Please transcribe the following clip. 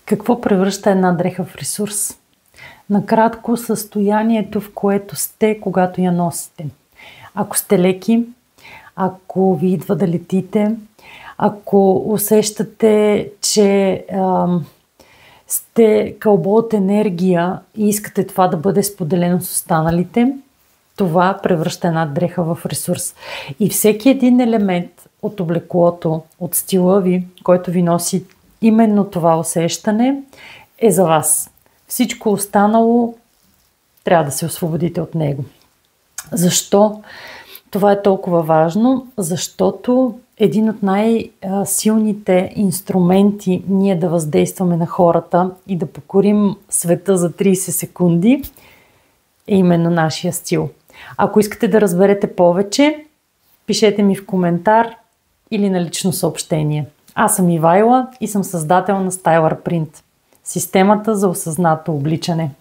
Какво превръща една дреха в ресурс? Накратко, състоянието, в което сте, когато я носите. Ако сте леки, ако ви идва да летите, ако усещате, че сте кълбо от енергия и искате това да бъде споделено с останалите, това превръща една дреха в ресурс. И всеки един елемент от облеклото, от стила ви, който ви носи именно това усещане, е за вас. Всичко останало трябва да се освободите от него. Защо това е толкова важно? Защото един от най-силните инструменти ние да въздействаме на хората и да покорим света за 30 секунди е именно нашия стил. Ако искате да разберете повече, пишете ми в коментар или на лично съобщение. Аз съм Ивайла и съм създател на Styler Print, системата за осъзнато обличане.